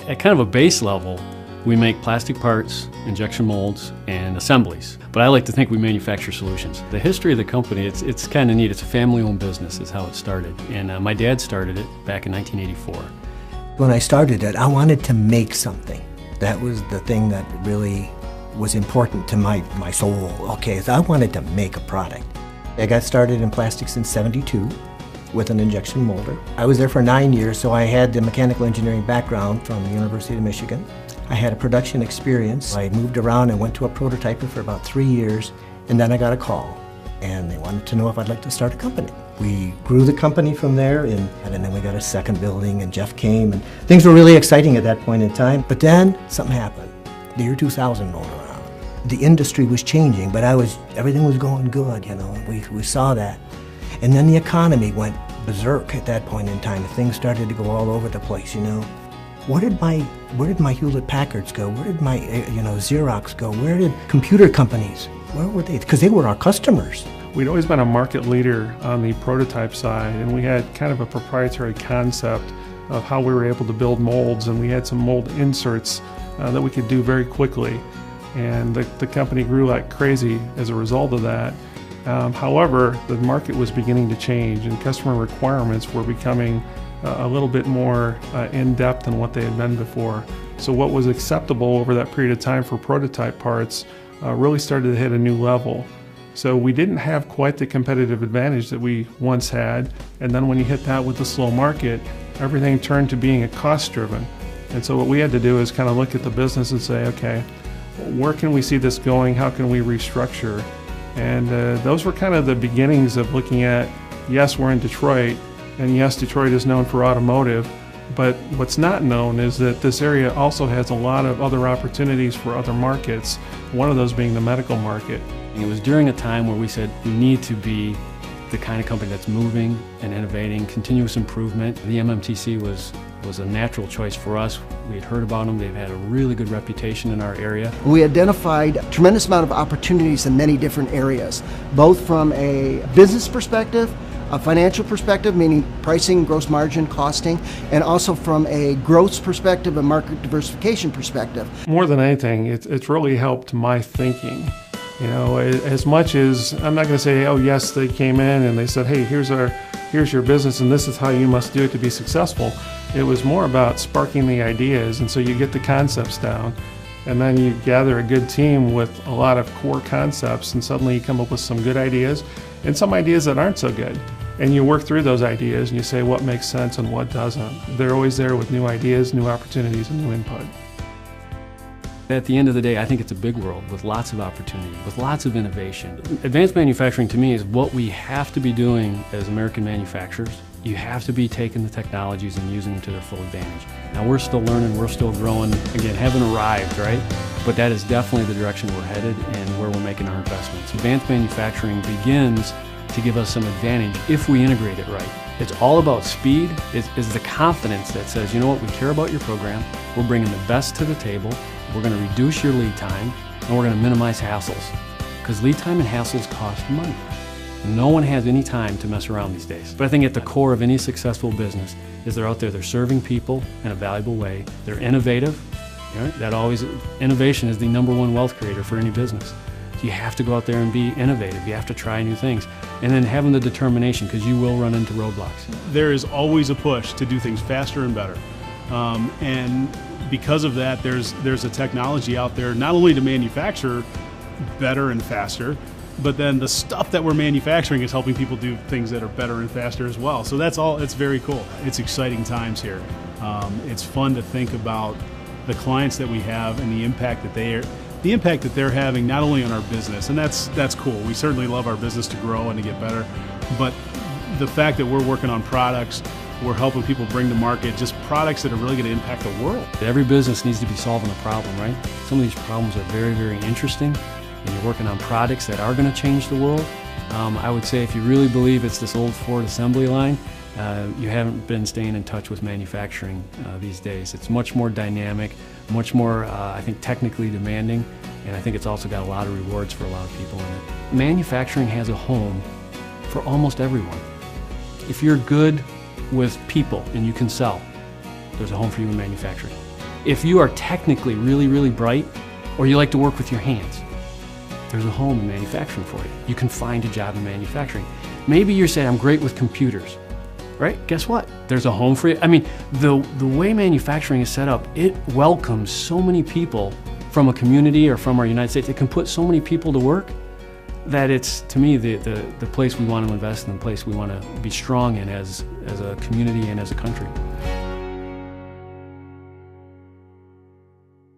At kind of a base level, we make plastic parts, injection molds, and assemblies. But I like to think we manufacture solutions. The history of the company, it's kind of neat. It's a family-owned business is how it started. And my dad started it back in 1984. When I started it, I wanted to make something. That was the thing that really was important to my soul. Okay, so I wanted to make a product. I got started in plastics in '72 with an injection molder. I was there for 9 years, so I had the mechanical engineering background from the University of Michigan. I had a production experience. I moved around and went to a prototyper for about 3 years, and then I got a call, and they wanted to know if I'd like to start a company. We grew the company from there, and then we got a second building, and Jeff came, and things were really exciting at that point in time. But then something happened. The year 2000 rolled around. The industry was changing, but everything was going good, you know. We saw that. And then the economy went berserk at that point in time. Things started to go all over the place, you know. Where did my Hewlett-Packards go? Where did my Xerox go? Where did computer companies? Where were they? Because they were our customers. We'd always been a market leader on the prototype side, and we had kind of a proprietary concept of how we were able to build molds, and we had some mold inserts that we could do very quickly. And the company grew like crazy as a result of that. However, the market was beginning to change, and customer requirements were becoming a little bit more in-depth than what they had been before. So what was acceptable over that period of time for prototype parts really started to hit a new level. So we didn't have quite the competitive advantage that we once had, and then when you hit that with the slow market, everything turned to being a cost-driven. And so what we had to do is kind of look at the business and say, okay, where can we see this going? How can we restructure? And those were kind of the beginnings of looking at, yes, we're in Detroit, and yes, Detroit is known for automotive, but what's not known is that this area also has a lot of other opportunities for other markets, one of those being the medical market. It was during a time where we said we need to be the kind of company that's moving and innovating, continuous improvement. The MMTC was a natural choice for us. We had heard about them. They've had a really good reputation in our area. We identified a tremendous amount of opportunities in many different areas, both from a business perspective, a financial perspective, meaning pricing, gross margin, costing, and also from a growth perspective and market diversification perspective. More than anything, it's really helped my thinking. You know, as much as, I'm not going to say, oh yes, they came in and they said, hey, here's your business and this is how you must do it to be successful. It was more about sparking the ideas, and so you get the concepts down, and then you gather a good team with a lot of core concepts, and suddenly you come up with some good ideas and some ideas that aren't so good. And you work through those ideas and you say what makes sense and what doesn't. They're always there with new ideas, new opportunities, and new input. At the end of the day, I think it's a big world with lots of opportunity, with lots of innovation. Advanced manufacturing to me is what we have to be doing as American manufacturers. You have to be taking the technologies and using them to their full advantage. Now we're still learning, we're still growing, again, haven't arrived, right? But that is definitely the direction we're headed and where we're making our investments. Advanced manufacturing begins to give us some advantage if we integrate it right. It's all about speed, is the confidence that says, you know what, we care about your program, we're bringing the best to the table, we're going to reduce your lead time, and we're going to minimize hassles. Because lead time and hassles cost money. No one has any time to mess around these days. But I think at the core of any successful business is they're out there, they're serving people in a valuable way, they're innovative. You know, innovation is the #1 wealth creator for any business. You have to go out there and be innovative. You have to try new things. And then having the determination, because you will run into roadblocks. There is always a push to do things faster and better. And because of that, there's a technology out there not only to manufacture better and faster, but then the stuff that we're manufacturing is helping people do things that are better and faster as well. So it's very cool. It's exciting times here. It's fun to think about the clients that we have and the impact that they're having not only on our business, and that's cool. We certainly love our business to grow and to get better, but the fact that we're working on products, we're helping people bring to market just products that are really going to impact the world. Every business needs to be solving a problem, right? Some of these problems are very, very interesting, and you're working on products that are going to change the world. I would say if you really believe it's this old Ford assembly line, you haven't been staying in touch with manufacturing these days. It's much more dynamic, much more, I think, technically demanding, and I think it's also got a lot of rewards for a lot of people in it. Manufacturing has a home for almost everyone. If you're good with people and you can sell, there's a home for you in manufacturing. If you are technically really, really bright, or you like to work with your hands, there's a home in manufacturing for you. You can find a job in manufacturing. Maybe you're saying, I'm great with computers, right? Guess what? There's a home for you. I mean, the way manufacturing is set up, it welcomes so many people from a community or from our United States. It can put so many people to work that it's, to me, the place we want to invest in, the place we want to be strong in as a community and as a country.